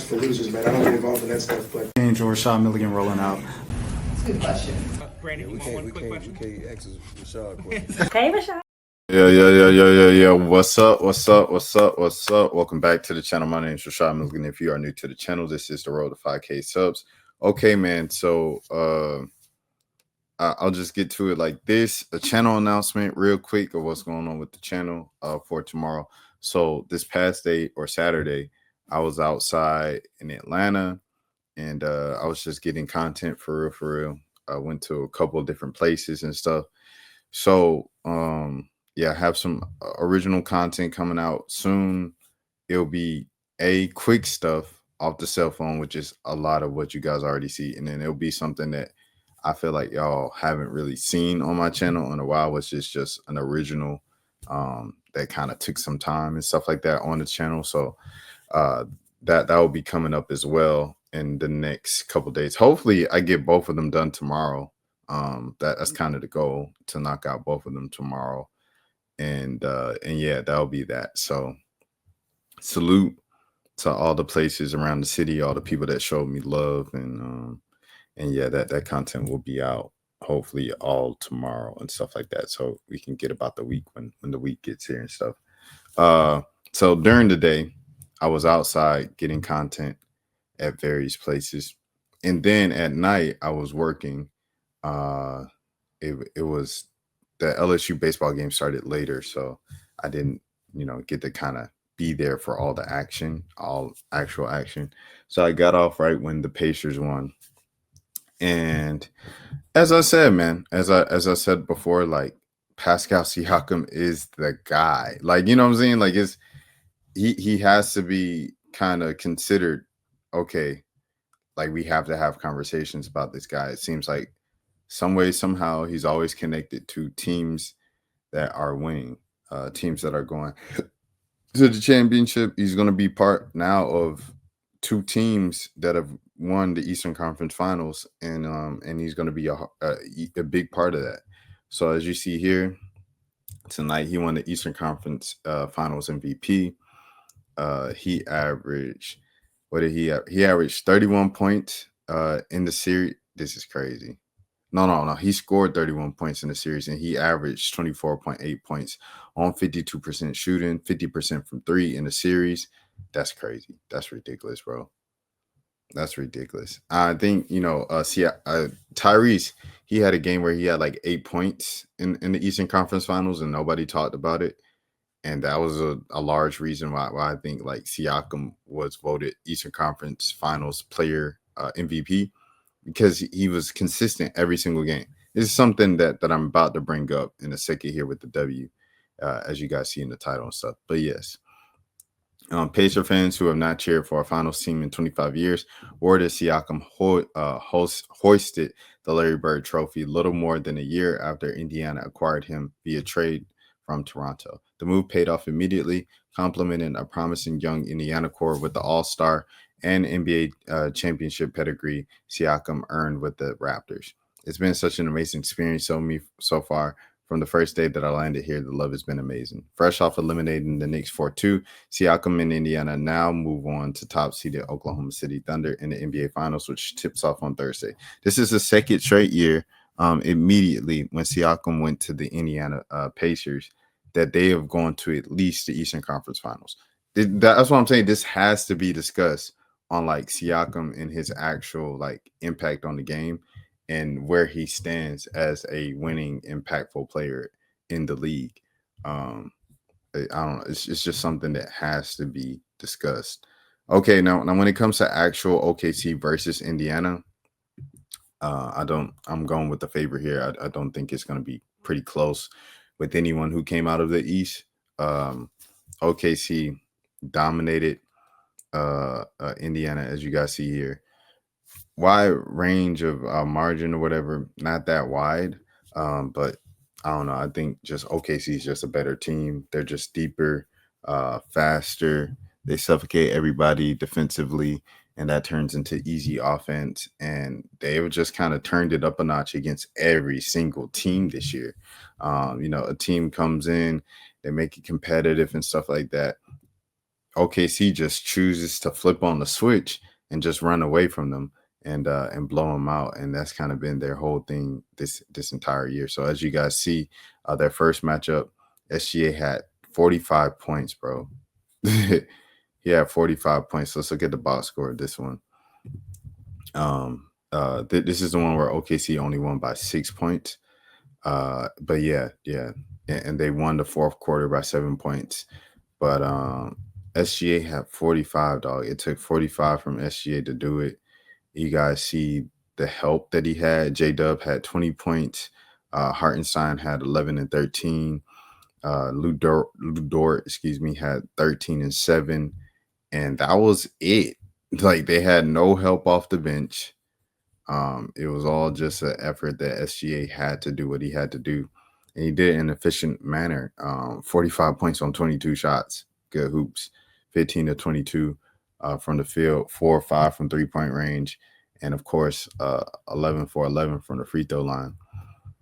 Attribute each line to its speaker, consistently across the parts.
Speaker 1: for losers, man. I don't get involved in that stuff. But
Speaker 2: Angel Rashad Milligan rolling out.
Speaker 3: That's a good question.
Speaker 4: Brandon,
Speaker 5: We can't ask Rashad questions.
Speaker 6: Okay, Rashad.
Speaker 2: Yeah. What's up? Welcome back to the channel. My name is Rashad Milligan. If you are new to the channel, this is the road to 5K subs. Okay, man. So I'll just get to it like this. A channel announcement real quick of what's going on with the channel for tomorrow. So this past day or Saturday, I was outside in Atlanta and I was just getting content for real. I went to a couple of different places and stuff. So yeah, I have some original content coming out soon. It'll be quick stuff off the cell phone, which is a lot of what you guys already see. And then it'll be something that I feel like y'all haven't really seen on my channel in a while, which is just an original that kind of took some time and stuff like that on the channel. So that will be coming up as well in the next couple days. Hopefully I get both of them done tomorrow. That's kind of the goal, to knock out both of them tomorrow. And yeah, that'll be that. So salute to all the places around the city, all the people that showed me love, and yeah, that content will be out hopefully all tomorrow and stuff like that, so we can get about the week when the week gets here and stuff. So during the day I was outside getting content at various places, and then at night I was working. It was the LSU baseball game started later, so I didn't, get to kind of be there for all the action, all actual action. So I got off right when the Pacers won. And as I said, man, as I said before, like, Pascal Siakam is the guy. Like, you know what I'm saying? Like, he has to be kind of considered. Okay, like, we have to have conversations about this guy. It seems like some way, somehow, he's always connected to teams that are winning, teams that are going to the championship. He's going to be part now of two teams that have won the Eastern Conference Finals, and he's going to be a big part of that. So as you see here tonight, he won the Eastern Conference Finals MVP. He averaged, what did he have? He averaged 31 points in the series. This is crazy. No. He scored 31 points in the series, and he averaged 24.8 points on 52% shooting, 50% from three in the series. That's crazy. That's ridiculous, bro. That's ridiculous. I think, Tyrese, he had a game where he had like 8 points in the Eastern Conference Finals, and nobody talked about it. And that was a large reason why I think, like, Siakam was voted Eastern Conference Finals player MVP, because he was consistent every single game. This is something that I'm about to bring up in a second here with the W, as you guys see in the title and stuff. But yes, Pacer fans who have not cheered for our finals team in 25 years, word is Siakam hoisted the Larry Bird Trophy little more than a year after Indiana acquired him via trade from Toronto. The move paid off immediately, complementing a promising young Indiana core with the All-Star and NBA championship pedigree Siakam earned with the Raptors. It's been such an amazing experience so far. From the first day that I landed here, the love has been amazing. Fresh off eliminating the Knicks 4-2, Siakam and Indiana now move on to top-seeded Oklahoma City Thunder in the NBA Finals, which tips off on Thursday. This is the second straight year, immediately when Siakam went to the Indiana Pacers, that they have gone to at least the Eastern Conference Finals. That's what I'm saying. This has to be discussed on, like, Siakam and his actual, like, impact on the game and where he stands as a winning, impactful player in the league. I don't know. It's just something that has to be discussed. Okay, now when it comes to actual OKC versus Indiana, I'm going with the favorite here. I don't think it's going to be pretty close with anyone who came out of the East. OKC dominated Indiana, as you guys see here. Wide range of margin or whatever, not that wide, but I don't know. I think just OKC is just a better team. They're just deeper, faster. They suffocate everybody defensively, and that turns into easy offense. And they've just kind of turned it up a notch against every single team this year. A team comes in, they make it competitive and stuff like that. OKC just chooses to flip on the switch and just run away from them and blow them out, and that's kind of been their whole thing this entire year. So as you guys see, their first matchup, SGA had 45 points, bro. He had 45 points. Let's look at the box score of this one. This is the one where OKC only won by 6 points. But yeah, and they won the fourth quarter by 7 points. But SGA had 45, dog. It took 45 from SGA to do it. You guys see the help that he had. J-Dub had 20 points. Hartenstein had 11 and 13. Ludort, had 13 and 7. And that was it. Like, they had no help off the bench. It was all just an effort that SGA had to do what he had to do. And he did it in an efficient manner. 45 points on 22 shots. Good hoops. 15 to 22 from the field. 4 or 5 from three-point range. And, of course, 11 for 11 from the free throw line.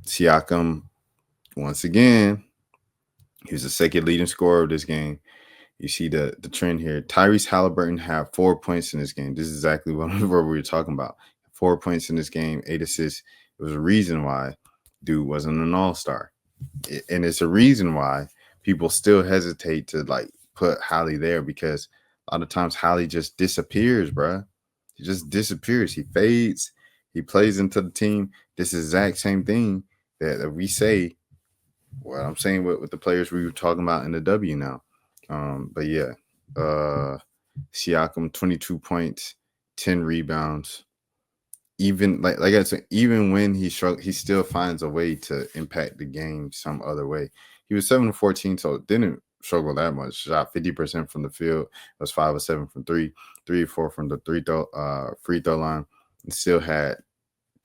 Speaker 2: Siakam, once again, he was the second leading scorer of this game. You see the trend here. Tyrese Halliburton had 4 points in this game. This is exactly what we were talking about. 4 points in this game, 8 assists. It was a reason why dude wasn't an all-star. And it's a reason why people still hesitate to, like, put Hallie there, because a lot of times Hallie just disappears, bruh. He just disappears. He fades. He plays into the team. This exact same thing that we say, what I'm saying with the players we were talking about in the W now. But yeah, Siakam, 22 points, 10 rebounds. Even like I said, even when he struggles, he still finds a way to impact the game some other way. He was 7 of 14, so it didn't struggle that much. Shot 50% from the field. It was 5 of 7 from 3, 3 or 4 from the free throw line, and still had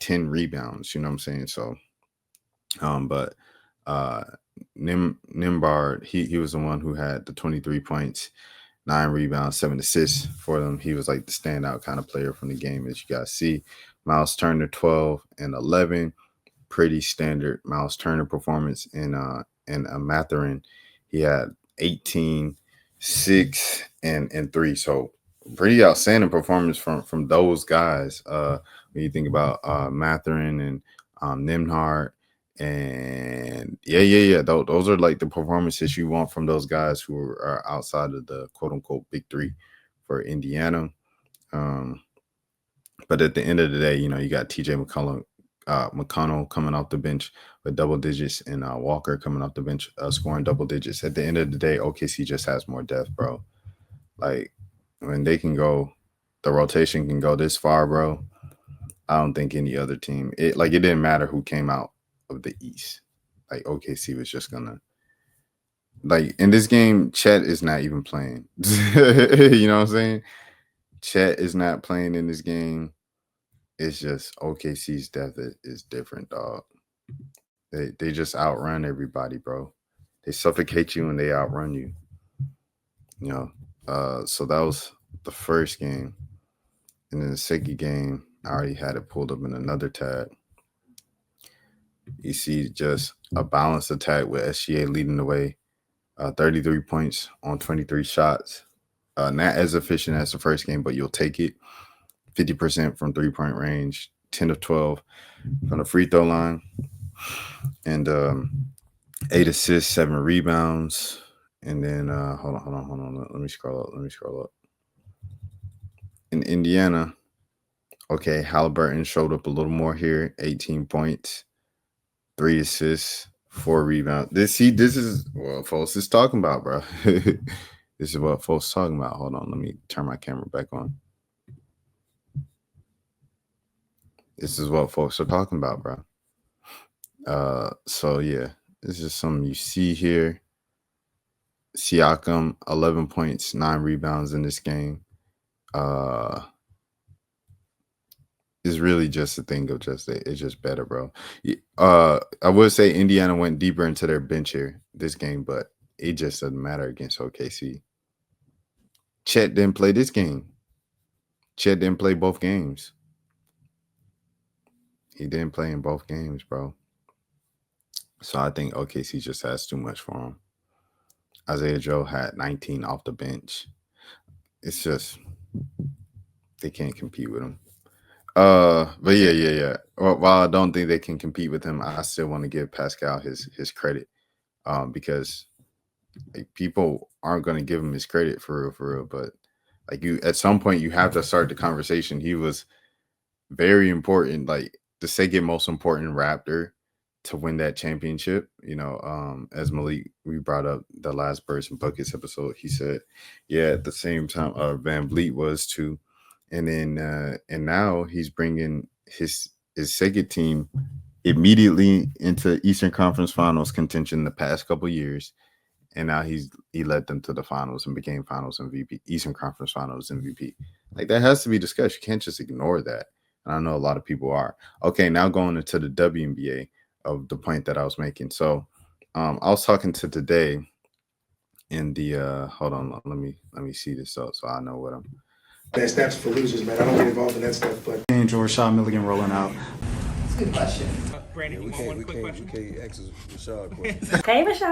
Speaker 2: 10 rebounds. You know what I'm saying? So, but Nimbard, he was the one who had the 23 points, 9 rebounds, 7 assists for them. He was like the standout kind of player from the game, as you guys see. Miles Turner, 12 and 11, pretty standard Miles Turner performance. And Mathurin, he had 18, 6 and 3. So pretty outstanding performance from those guys. When you think about Mathurin and Nimhard. And yeah. Those are like the performances you want from those guys who are outside of the quote unquote big three for Indiana. But at the end of the day, you know, you got TJ McConnell coming off the bench with double digits, and Walker coming off the bench scoring double digits. At the end of the day, OKC just has more depth, bro. Like, when they can go, the rotation can go this far, bro. I don't think any other team, it didn't matter who came out of the East. Like, OKC was just gonna, like, in this game, Chet is not even playing. You know what I'm saying? Chet is not playing in this game. It's just OKC's depth is different, dog. They just outrun everybody, bro. They suffocate you and they outrun you. You know. So that was the first game. And then the second game, I already had it pulled up in another tab. You see just a balanced attack with SGA leading the way. 33 points on 23 shots. Not as efficient as the first game, but you'll take it. 50% from three-point range. 10 of 12 from the free throw line. And 8 assists, 7 rebounds. And then, hold on. Let me scroll up. In Indiana, okay, Halliburton showed up a little more here. 18 points. 3 assists, 4 rebounds. This is what folks is talking about, bro. This is what folks talking about. Hold on, let me turn my camera back on. This is what folks are talking about, bro. So yeah, this is something you see here. Siakam, 11 points, 9 rebounds in this game. It's really just a thing of just it's just better, bro. I would say Indiana went deeper into their bench here this game, but it just doesn't matter against OKC. Chet didn't play this game. Chet didn't play both games. He didn't play in both games, bro. So I think OKC just has too much for him. Isaiah Joe had 19 off the bench. it's just they can't compete with him. But yeah. Well, while I don't think they can compete with him, I still want to give Pascal his credit. Because like, people aren't going to give him his credit for real. But like you, at some point, you have to start the conversation. He was very important, like the second most important Raptor to win that championship. As Malik, we brought up the last Birds and Buckets episode. He said, yeah, at the same time, Van Vliet was too. And then and now he's bringing his second team immediately into Eastern Conference Finals contention the past couple years, and now he led them to the finals and became Finals MVP, Eastern Conference Finals MVP. Like that has to be discussed. You can't just ignore that. And I know a lot of people are. Okay, now going into the WNBA of the point that I was making. So I was talking to today in the hold on, let me see this so I know what I'm.
Speaker 1: That's for losers, man. I don't get involved in that stuff, but.
Speaker 3: And Rashad Milligan rolling out.
Speaker 4: That's a good question.
Speaker 5: We can't ask Rashad questions.
Speaker 4: Hey, Rashad.